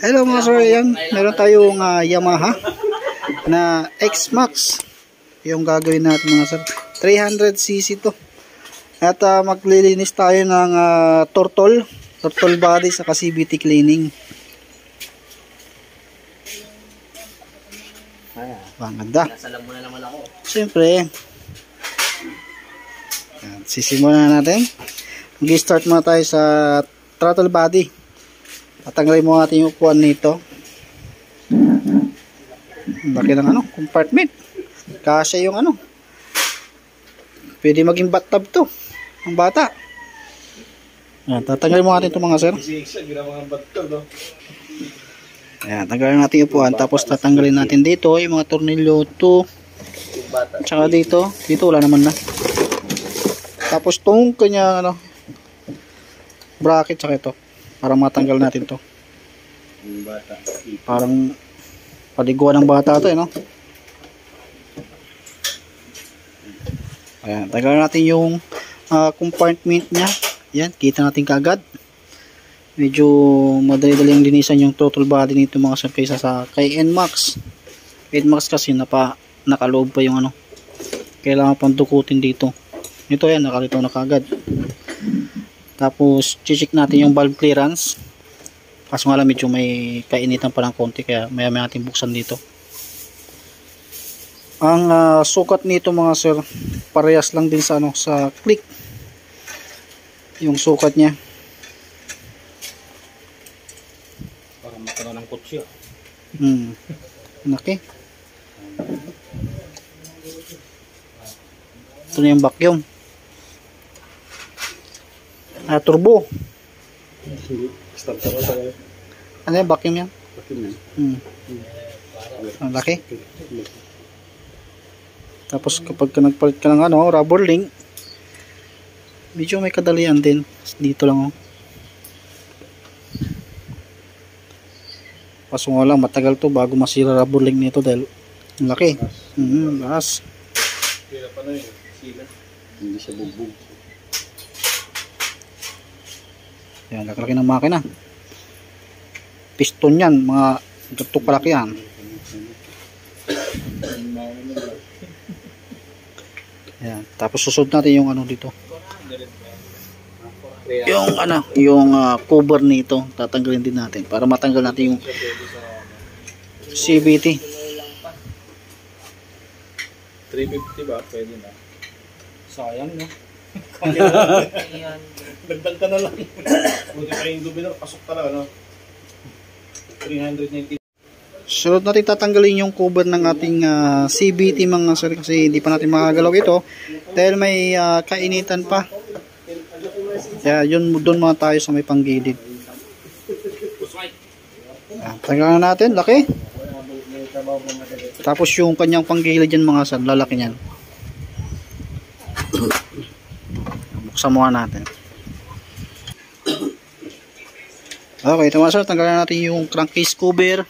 Hello mga sir, yan. Meron tayong Yamaha na X-Max. Yung gagawin natin mga sir. 300cc to. At maglilinis tayo ng turtle body sa CVT cleaning. Maganda. Nasalam mo na naman ako. Siyempre. Sisimulan na natin. Mag-start muna tayo sa throttle body. Tatanggalin mo natin yung upuan nito. Laki ng compartment. Kasi yung pwede maging bathtub to. Ang bata. Ayan, tatanggalin mo natin ito mga sir. Ayan, tanggalin natin yung upuan. Tapos tatanggalin natin dito yung mga tornilyo to. Tsaka dito wala naman na. Tapos itong kanya bracket tsaka ito. Para matanggal natin to. Parang paliguan ng bata to Ayan, tanggalin natin yung compartment nya. Yan, kita natin kaagad. Medyo madali-daling linisan yung throttle body nito mga sir kaysa sa kay NMAX. NMAX kasi nakaloob pa yung kailangan pang dukutin dito. Ito yan, nakalito na kaagad. Tapos check natin yung valve clearance. Kaso nga lang medyo may kainitan pa ng konti kaya maya natin buksan dito. Ang sukat nito mga sir, parehas lang din sa sa click. Yung sukat niya. Parang magkaroon ng kutsi. Okay. Ito na yung vacuum. Turbo. Ano yung vacuum yan? Ang laki. Tapos kapag nagpalit ka ng rubber link, medyo may kadalian din. Dito lang Paso nga lang matagal to bago masira rubber link nito dahil ang laki. Lakas. Hindi siya bugbog. Yan, laki ng makina. Piston yan, mga ganito kalaki yan. Yan, tapos susod natin yung dito. Yung cover nito, tatanggalin din natin para matanggal natin yung CVT. 350 ba? Pwede na. Sayang Dagdag ka na lang. Buti pa yung dubinor, pasok talaga 390. Sunod natin tatanggalin yung cover ng ating CVT mga sir kasi hindi pa natin makagalaw ito dahil may kainitan pa. Kaya doon muna tayo sa may panggilid. Tanggalan natin, laki. Tapos yung kanyang panggilid dyan mga sir, lalaki niyan. Buksan muna natin. Okay, ito mga sir, tanggalan natin yung crankcase cover.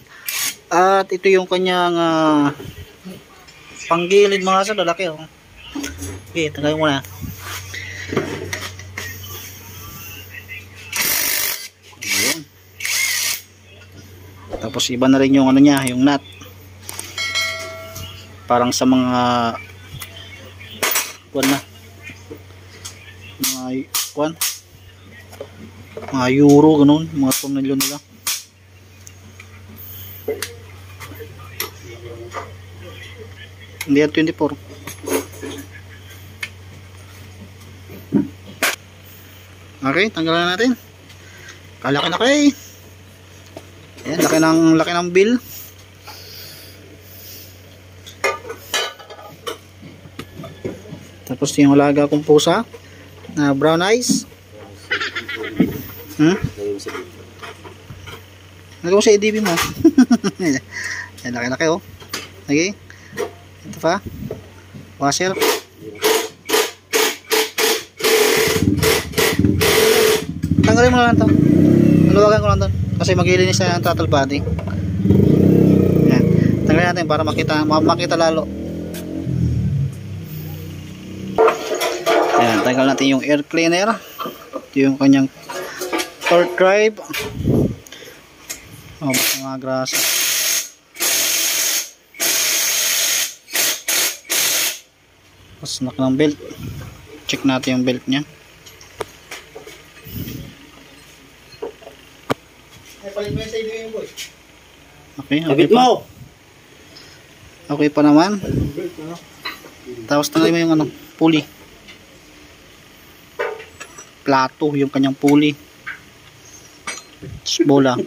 At ito yung kanyang panggilid mga sir, lalaki Okay, tanggalin mo na. Ayan. Tapos iba na rin yung yung nut. Parang sa mga mga euro ganun, mga tornilyo nila. Hindi yan 24. Okay, tanggalan natin. Kalaki. Ayan, laki ng bill. Tapos yung alaga kong pusa na brown eyes. Nagawa sa EDB mo. Yan, laki Okay. Ito pa. Washer. Tanggalin mo lang ito. Naluwagan ko lang ito. Kasi maglilinis na ang throttle body. Yan. Tanggalin natin para makita lalo. Yan, tanggal natin yung air cleaner. Ito yung kanyang torque drive. Oh, mga grasa. Tapos nak ng belt. Check natin yung belt niya. Okay, okay pa. Okay pa naman. Tapos tanggalin mo yung ano, pulley. Plato, yung kanyang pulley. Bola.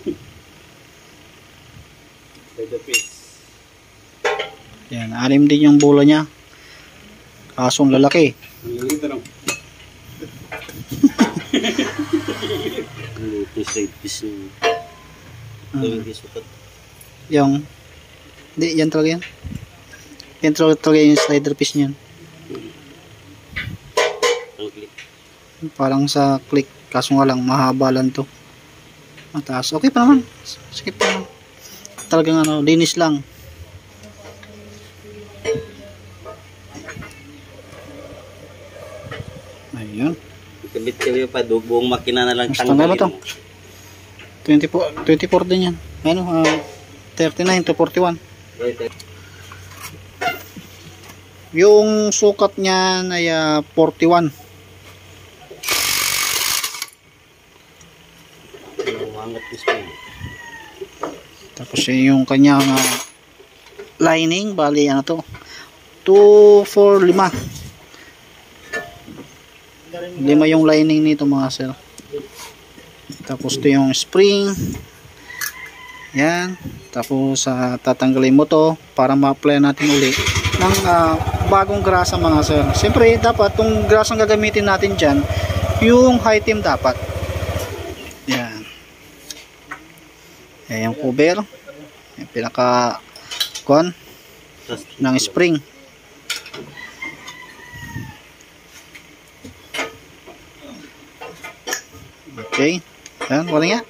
Yan, anim din yung bola niya. Kasong lalaki. Yung hindi, yan talaga yan. Yan talaga yung slider piece niyan. Parang sa click, kaso nga lang mahaba lang to. Mataas. Okay pa naman. Skip pa naman. Talagang ano, linis lang. Ayun. Kabit kayo pa, buong makina na lang tanggalin mo to. 24 din yan. Ano, 39 to 41. Yung sukat niya ay 41. Tapos yung kanyang lining, bali ano to, 2, 4, 5 yung lining nito mga sir. Tapos ito yung spring, yan. Tapos tatanggalin mo to para ma-apply natin uli ng bagong grasa mga sir. Siyempre dapat itong grasang gagamitin natin dyan, yung high team dapat. Yan. Yan yung cover, yung pinaka ng spring. Okay, yan, wala nga.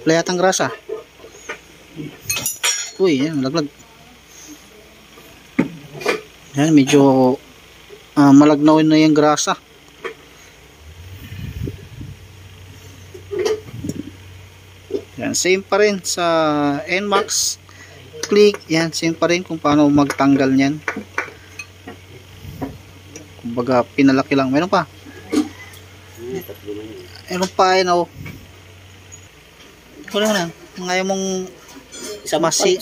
Wala yatang grasa. Uy, yan, laglag. Yan, medyo malagnaw na yung grasa. Yan, same pa rin sa NMAX click. Yan, same pa rin kung paano magtanggal niyan. Kumbaga, pinalaki lang. Meron pa. Meron pa, yun, oh. Wala na. Ngayon mong masi.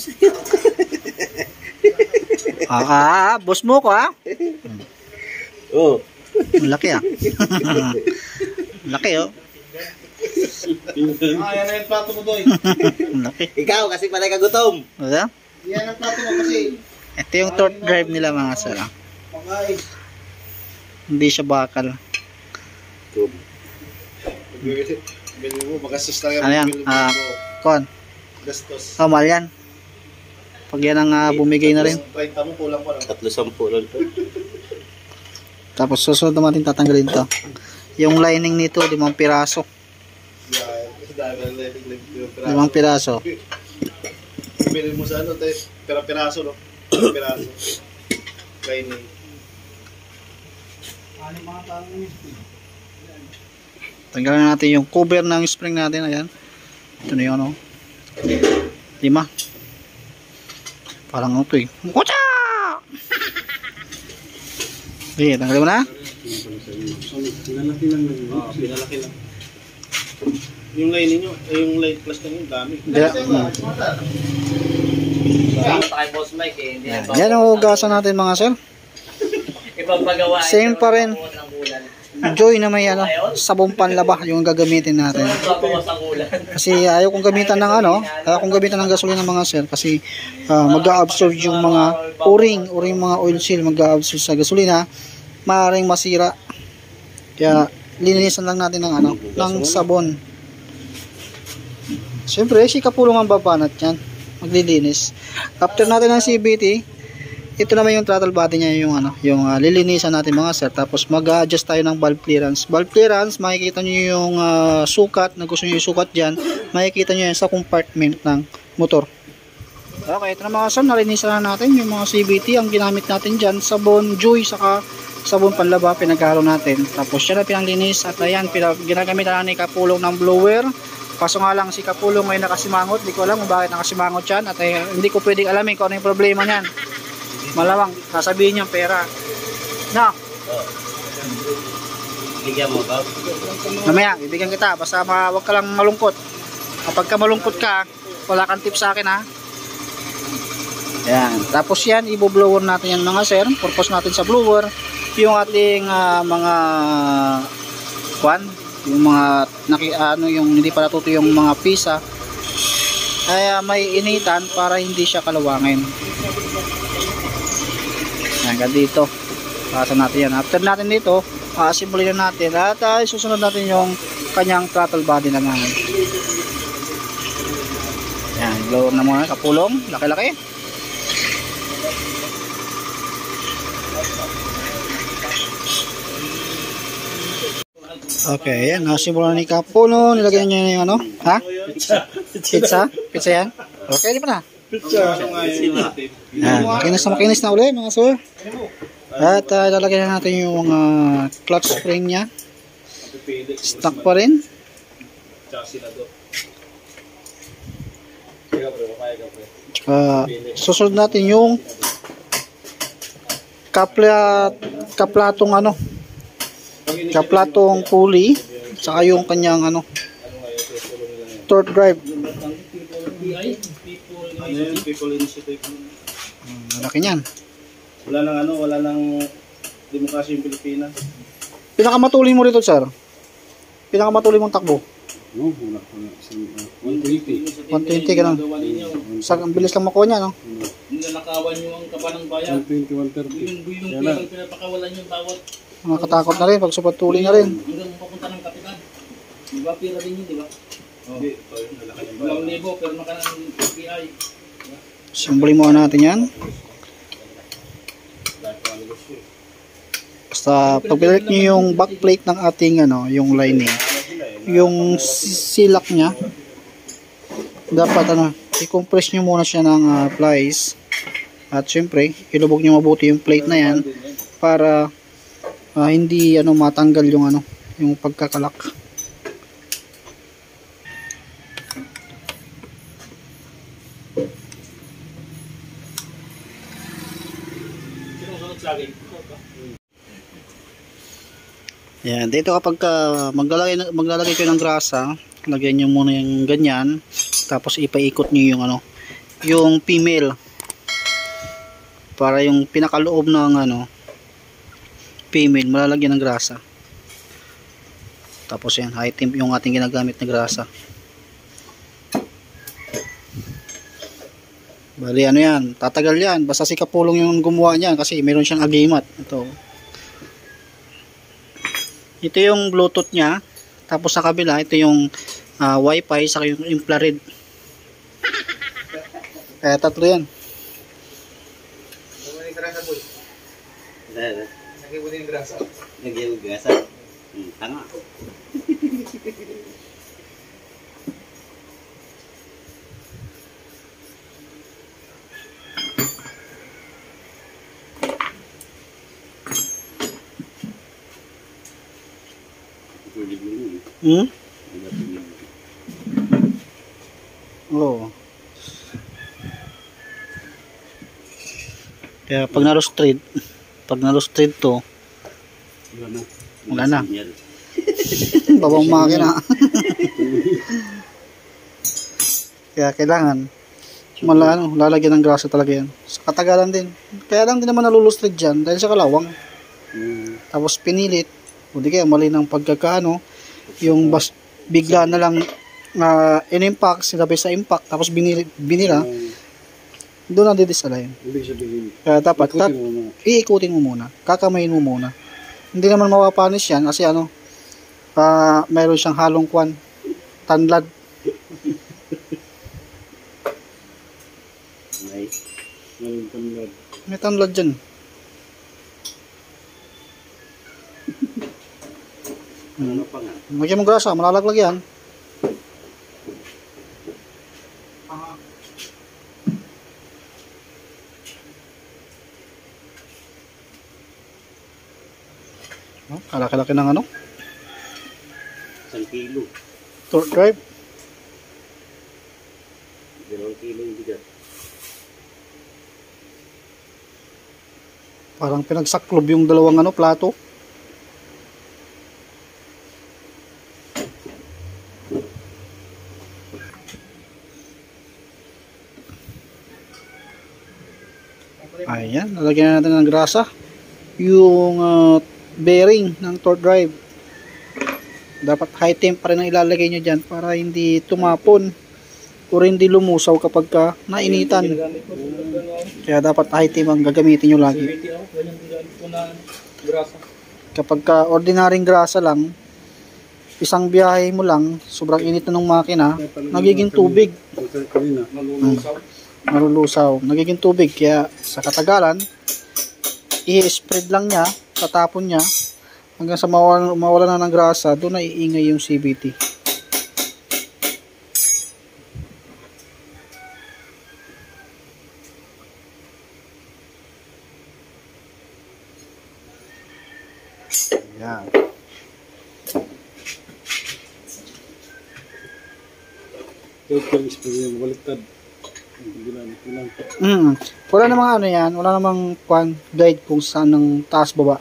Boss mo ko, Oh. Laki, Laki, oh. Yan na yung plato mo, Doy. Laki. Ikaw, kasi panay kagutom. Wala? Yan ang plato mo kasi. Ito yung torque drive nila mga sir. Hindi siya bakal. Bili mo, magastos lang Ano yan? Kon. Gastos. Mahal yan. Pag yan ang bumigay na rin. 30 mo, kulang pa lang. 310 lang to. Tapos susunod naman natin tatanggalin to. Yung lining nito, 5 piraso. 5 piraso. Bili mo sa ano, piraso, no? Piraso. Lining. Tanggalin natin yung cover ng spring natin. Ayan. Ito na yun, 5. Parang ano to, Kucha! Sige, tanggalin mo na. Pinalaki lang. Pinalaki lang. Yung lining nyo, yung light plus na yung dami. Yan ang hugasan natin mga sir. Same pa rin. Joy na may sabong panlaba yung gagamitin natin. Kasi ayaw kong gamitan ng gasolina mga sir kasi mag-a-absorb yung mga o-ring mga oil seal, mag-a-absorb sa gasolina, maaaring masira. Kaya linisan lang natin ng sabon. Siyempre, si kapulong ang babanat yan, maglilinis. After natin ng CVT, ito naman yung throttle body niya, yung lilinisan natin mga sir. Tapos mag-adjust tayo ng valve clearance. Valve clearance, makikita nyo yung sukat, na gusto nyo yung sukat dyan, makikita nyo yan sa compartment ng motor. Okay, ito na mga sir, nalinisan na natin yung mga CVT. Ang ginamit natin dyan, sabon, Joy, saka sabon panlaba, pinaghalo natin. Tapos yan ang pinanglinis at ayan, ginagamit na ni kapulong ng blower Kaso nga lang si Kapulong ngayon nakasimangot. Hindi ko alam kung bakit nakasimangot yan. At hindi ko pwedeng alamin kung ano yung problema niyan. Malamang sasabihin niya pera. Na, Bigyan mo ba? mamaya, bibigyan kita. Basta wag ka lang malungkot. Kapag ka malungkot ka, wala kang tip sa akin ha. Yan. Tapos yan, i-blower natin yan mga sir. Purpose natin sa blower, yung ating mga yung mga yung hindi pa natuto yung mga pisa ay may initan para hindi siya kalawangin. Hanggang dito. Pasan natin yan. After natin dito, asimbulin na natin at susunod natin yung kanyang throttle body naman. Yan, blower na muna, Kapulong. Laki-laki. Okay, yan. Nasimulan ni Kapulong. Nilagyan niya yung ano? Ha? Pizza? Pizza yan? Okay, di pa na? Yan, makinis na ulit mga sir. At lalagyan na natin yung clutch spring niya. Stock pa rin. Tsaka susunod natin yung kaplatong pulley, saka yung kanyang torque drive. People initiative. Malaki niyan. Wala nang demokrasya yung Pilipinas. Pinakamatuloy mo rito, sir? Pinakamatuloy mong takbo? 120. 120 ka lang. Ang bilis lang makuha niya, no? Nanakawan nyo ang kaba ng bayan. 120, 130. Yung pinapakawalan yung bawat. Nakakatakot na rin, pag supatuloy na rin. Hanggang papunta ng kapitan. Di ba, pira din yun, di ba? Hindi, walang libo, pero maka ng PI. Simboli mo natin yan. Basta pag-balik nyo yung backplate ng ating yung lining, yung silak nya, dapat i-compress nyo muna siya ng plies. At syempre, ilubog nyo mabuti yung plate na yan para hindi matanggal yung pagkakalak. Yan, dito kapag maglalagay kayo ng grasa, lagyan nyo muna yung ganyan, tapos ipaikot nyo yung female para yung pinakaloob ng female malalagyan ng grasa. Tapos yan, high temp yung ating ginagamit na grasa. Bali yan, tatagal yan, basta si Kapulong yung gumawa niyan kasi meron siyang agimat. Ito yung Bluetooth niya, tapos sa kabila ito yung Wi-Fi saka yung infrared. Kaya tatlo yan. Lagyan yung grasa. Tanga. Oo. Kaya pag nalo-straight to, wala na. Babang makina. Kaya kailangan lalagyan ng grasa talaga yan. Sa katagalan din. Kaya lang din naman nalulustrid dyan dahil sa kalawang. Tapos pinilit. O di kaya mali ng pagkakaano. Yung bigla na lang in-impact, sinabi sa impact, tapos binila. Doon na didisalign. Kaya dapat iikutin mo muna. Kakamayin mo muna. Hindi naman mapapanis yan kasi mayroon siyang halong tanlad. May tanlad dyan. Magyan mo grasa, malalaglag yan. Kalaki-laki ng 1 kilo. torque drive. 2 kilo yung bigat. Parang pinagsaklob yung dalawang plato. Ayan, lalagyan natin ng grasa yung bearing ng torque drive. Dapat high temp pa rin ang ilalagay nyo dyan para hindi tumapon o hindi lumusaw kapag nainitan. Kaya dapat high temp ang gagamitin nyo lagi. Kapag ordinaryong grasa lang, isang biyahe mo lang, sobrang init na ng makina, nagiging tubig. Nalulusaw. Nagiging tubig. Kaya sa katagalan, i-spread lang niya, tatapon niya, hanggang sa mawala na ng grasa, doon na iingay yung CVT. Ayan. Baliktad. Wala namang yan, wala namang guide kung saan ng taas baba.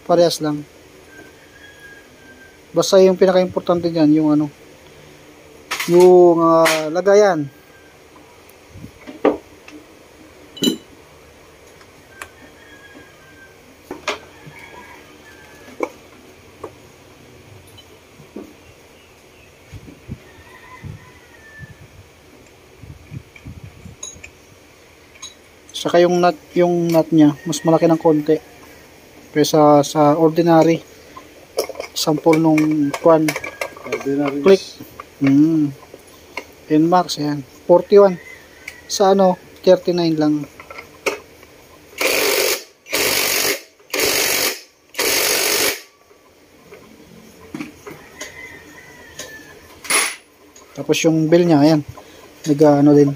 Parehas lang. Basta yung pinaka-importante diyan yung yung lagayan. Saka yung nut niya, mas malaki ng konti kaysa sa ordinary sample nung Ordinary click. NMAX yan. 41. Sa 39 lang. Tapos yung bell niya, ayan. Din.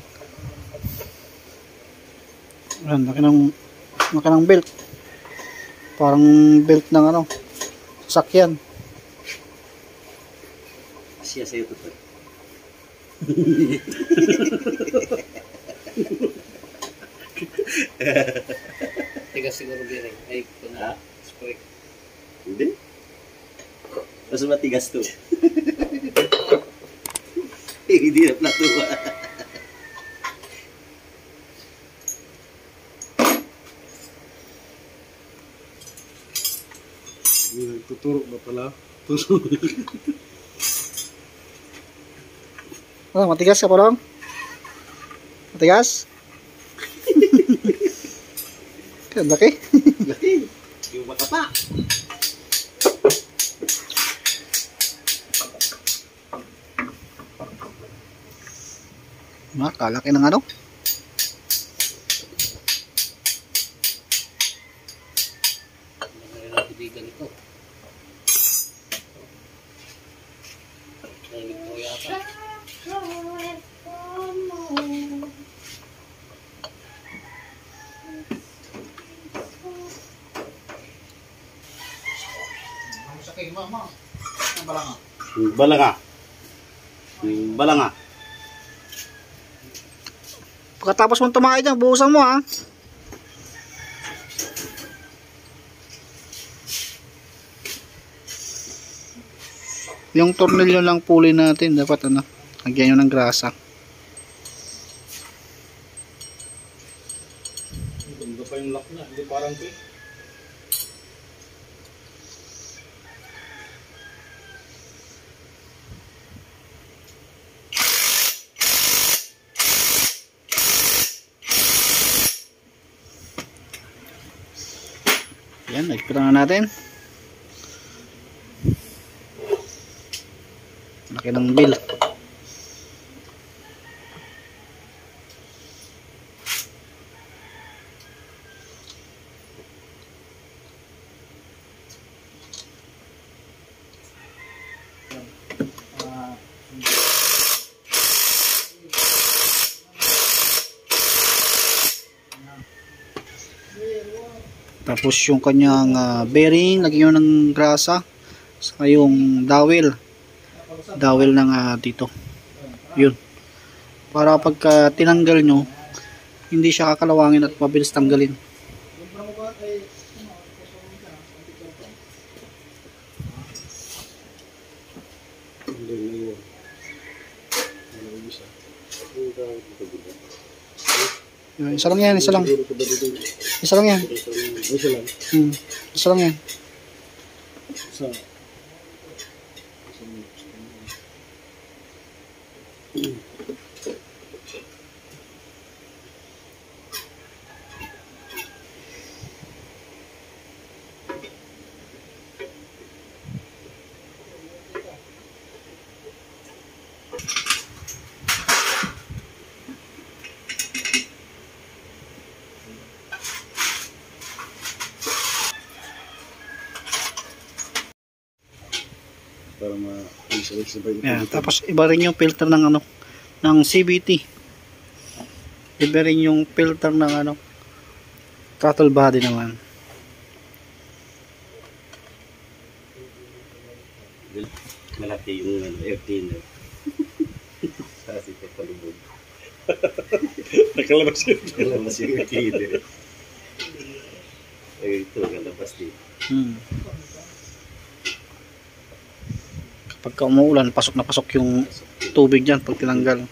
Ayan, laki ng belt. Parang belt ng sasakyan. Siya sa'yo to. Tigas siguro bearing. Ay, spray. Hindi. Mas matigas to. Hindi na plato. Tuturo na pala. Matigas ka pa lang? Matigas? Laki. Laki. Yung mata pa. Kalaki ng Bigan ito. Nainig ko yata. Balanga. Pagkatapos mong tumakay dyan, buhusan mo Yung tornilyo lang puli natin, dapat lagyan nyo ng grasa. Ganda pa yung lock na, hindi parang quick. Yan, nagpira na natin. Laki ng bill. Tapos yung kanyang bearing, lagyan nyo ng grasa. Saka yung dowel ng dito. Yun. para pagka tinanggal nyo, hindi siya kakalawangin at mabilis tanggalin. Isa lang yan, isa lang. Isa lang yan. Isa lang yan. Para ma-sabay. Yan. Tapos iba rin yung filter ng ano, ng CVT. Iba rin yung filter ng ano, throttle body naman. Malaki yung air cleaner. Kasi ito palubog. Nakalabas yun. Nakalabas yung air cleaner. Ito, nakalabas din. Kapag umuulan, pasok na pasok yung tubig dyan pag tinanggal.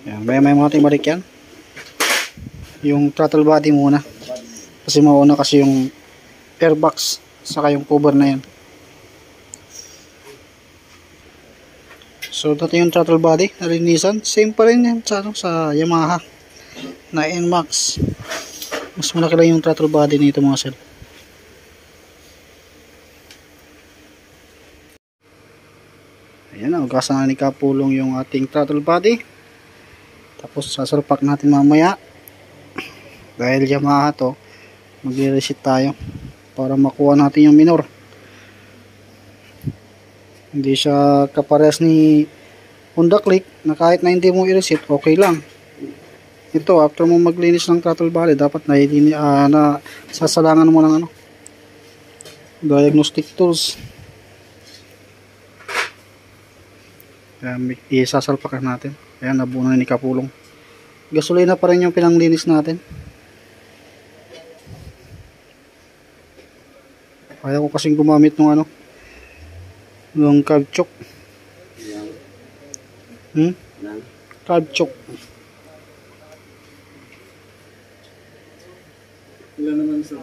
Yan, may mga timalik yan. Yung throttle body muna. Kasi mauna kasi yung airbox saka yung cover na yan. So dati yung throttle body nalinisan, same pa rin yan sa, sa Yamaha na NMAX. Mas malaki lang yung throttle body nito mga sir. Ayan, ugasan na ni Kapulong yung ating throttle body. Tapos sasalpak natin mamaya. Dahil Yamaha to, magre-reset tayo para makuha natin yung minor. Hindi siya kaparehas ni Honda Click na kahit na hindi mo i-reset, okay lang. Ito, after mo maglinis ng throttle body, dapat na sasalangan mo ng ano, diagnostic tools. Isasalpakan natin. Ayan, nabuo na ni Kapulong. Gasolina pa rin yung pinanglinis natin. Kaya ko kasing gumamit ng ano, ng Kalchok. Kalchok. Ilan naman sa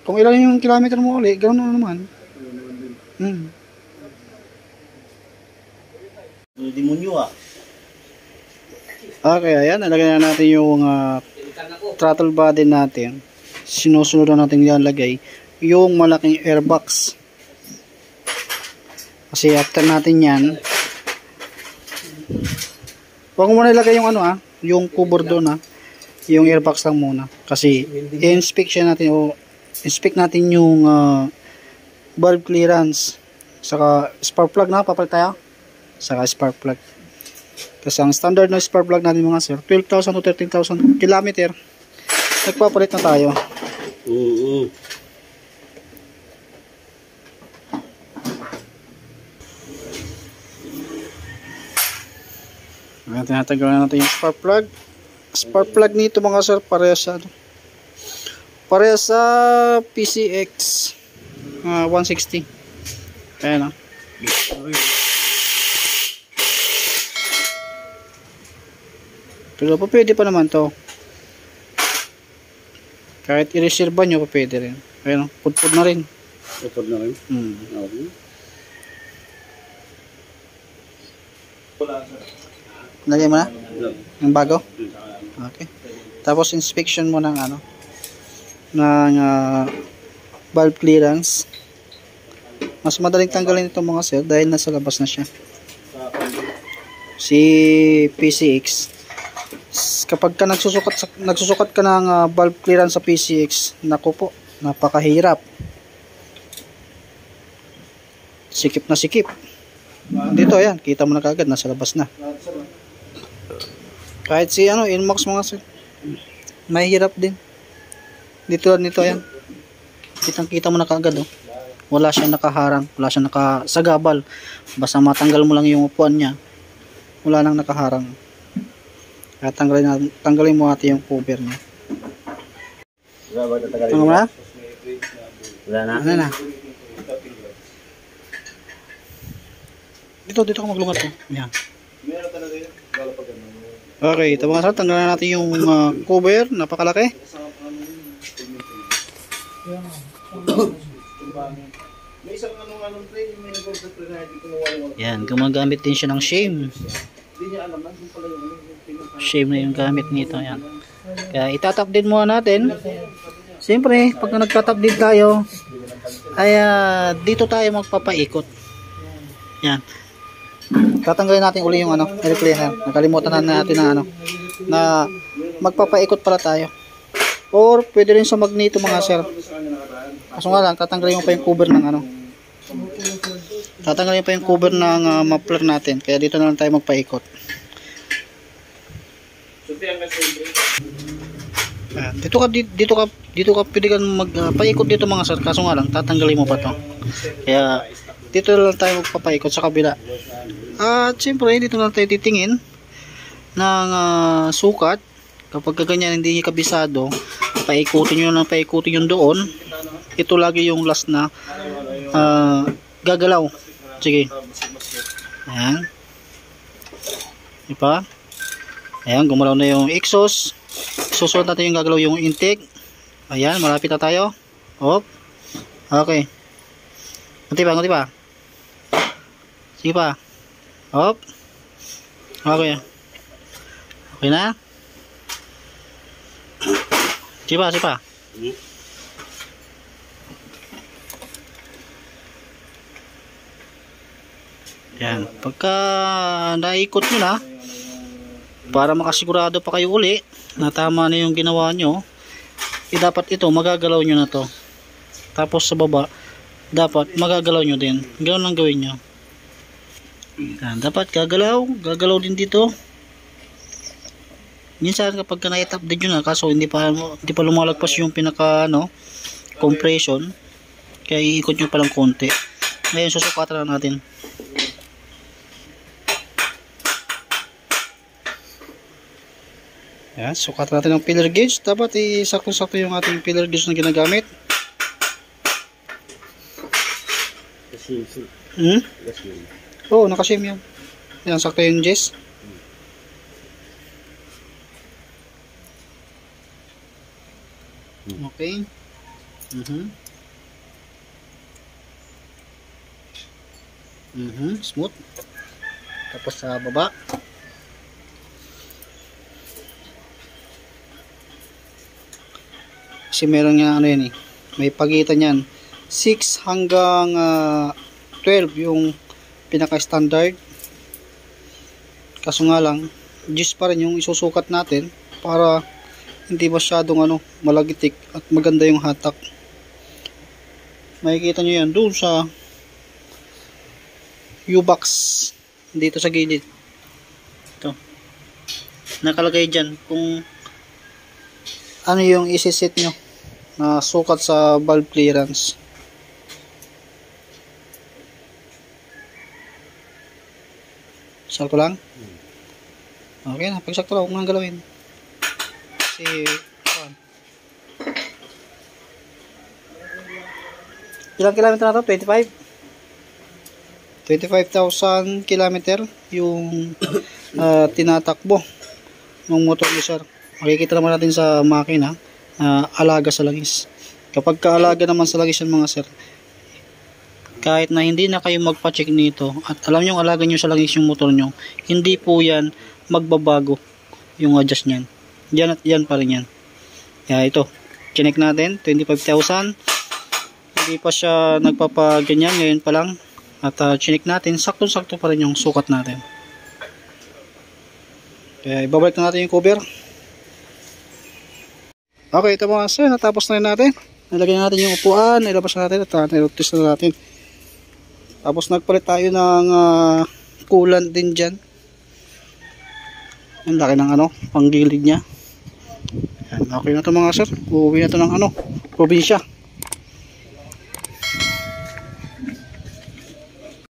Kung ilan yung kilometer mo ulit, ganoon na naman. Demonyo ah. Okay, ayan, nalagay na natin yung throttle body natin. Sinusunod na natin ilalagay yung malaking airbox. Kasi after natin yan, huwag mo na ilagay yung ano yung cover doon yung airbox lang muna. Kasi i-inspection natin o inspect natin yung valve clearance. Saka spark plug na, papalit tayo. Saka spark plug. Kasi ang standard na spark plug natin mga sir, 12,000 to 13,000 kilometer. Nagpapalit na tayo. Ngayon tinatanggalan natin yung spark plug. Spark plug nito mga sir, parehas sa PCX 160. Ayan Pero pwede pa naman to. Kahit i-reserve nyo, pwede rin. Ayan, pudpud na rin. Pudpud na rin? Okay. Lagay mo na? Yung bago? Okay. Tapos inspection mo ng valve clearance. Mas madaling tanggalin itong mga sir dahil nasa labas na siya. Si PCX, kapag ka nagsusukat ka ng valve clearance sa PCX, naku po, napakahirap. Sikip na sikip. Dito ayan, kita mo na kagad, nasa labas na. Kahit si NMAX mga sir, mahirap din. Dito ayan. Kitang kita mo na kagad wala siyang nakaharang, wala siyang nakasagabal. Basta matanggal mo lang yung upuan niya, wala nang nakaharang. Kaya tanggalin mo natin yung cover niya. Wala ba tatagalin? Ano na? Wala na? Ano na? Dito ka maglungat po. Yan. Meron talaga yun. Wala pa ganun. Okay, ito mga sir, tanggalan natin yung cover, napakalaki. May isang anong play, may nag-gold na play na hindi ko nawala. Yan, gumagamit din siya ng shame. Hindi niya alam, nandun pala yung Shame na yung gamit nito. Yan. Kaya itatap din muna natin. Siyempre, pag nagtatap din tayo, ay dito tayo magpapaikot. Yan. Tatanggalin natin uli yung air cleaner. Nakalimutan na natin na magpapaikot pala tayo. Or pwede rin sa magneto mga sir. Kaso nga lang, tatanggalin mo pa yung cover ng tatanggalin pa yung cover ng muffler natin. Kaya dito na lang tayo magpaikot. Dito ka pwede kang magpaikot dito mga sir. Kaso nga lang, tatanggalin mo pa to. Kaya dito na lang tayo magpapaikot sa kabila. At siyempre dito na lang tayo titingin ng sukat. Kapag ganyan hindi niya kabisado, paikutin yung doon. Ito lagi yung last na gagalaw. Sige. Ayan. Diba? Ayan, gumalaw na yung exhaust. Susunod natin yung gagalaw yung intake. Ayan, malapit na tayo. Hop. Okay. Kunti pa. Sige pa. Hop. Okay. Okay na? Sige pa. Yan. Pagka naikot nyo na, para makasigurado pa kayo uli na tama na yung ginawa nyo, dapat ito, magagalaw nyo na to. Tapos sa baba, dapat magagalaw nyo din. Ganoon lang gawin nyo. Yan. Dapat gagalaw din dito. Minsan kapag na-tap din yun kaso hindi pa lumalagpas yung pinaka compression, kaya iikot nyo palang konti. Ngayon susukatan na natin. Yan, sukatan natin ng filler gauge. Dapat isakto-sakto yung ating filler gauge na ginagamit. Oo, nakashim yan. Yan, sakto yung gauge. Okay. Smooth. Tapos sa baba. Kasi meron nga yan may pagitan yan. 6 hanggang 12 yung pinaka standard. Kaso nga lang, 10 pa rin yung isusukat natin para hindi masyadong malagitik at maganda yung hatak. Makikita nyo yan doon sa U-box dito sa gilid. Ito nakalagay dyan kung ano yung isisit nyo na sukat sa valve clearance. Sakto lang? Okay na, pag sakto lang, huwag nang galawin. Kasi ilang kilometer na to? 25,000 kilometer yung tinatakbo ng motor ni sir. Makikita naman natin sa makina alaga sa langis. Kapag kaalaga naman sa langis yan mga sir, kahit na hindi na kayo magpa-check nito at alam nyo alaga nyo sa langis yung motor nyo, hindi po yan magbabago yung adjust nyan. Yan at yan pa rin yan. Kaya ito, chinek natin 25,000, hindi pa siya nagpapaganyan, ngayon pa lang. At chinek natin, sakto-sakto pa rin yung sukat natin. Kaya ibabalik na natin yung cover. Okay, ito mga sir, natapos na rin natin. Nilagay natin yung upuan, nilabas na natin at nirotis na natin. Tapos nagpalit tayo ng coolant din dyan. Ang laki ng panggilid niya. Yan, okay na ito mga sir. Uuwi na ito ng probinsya.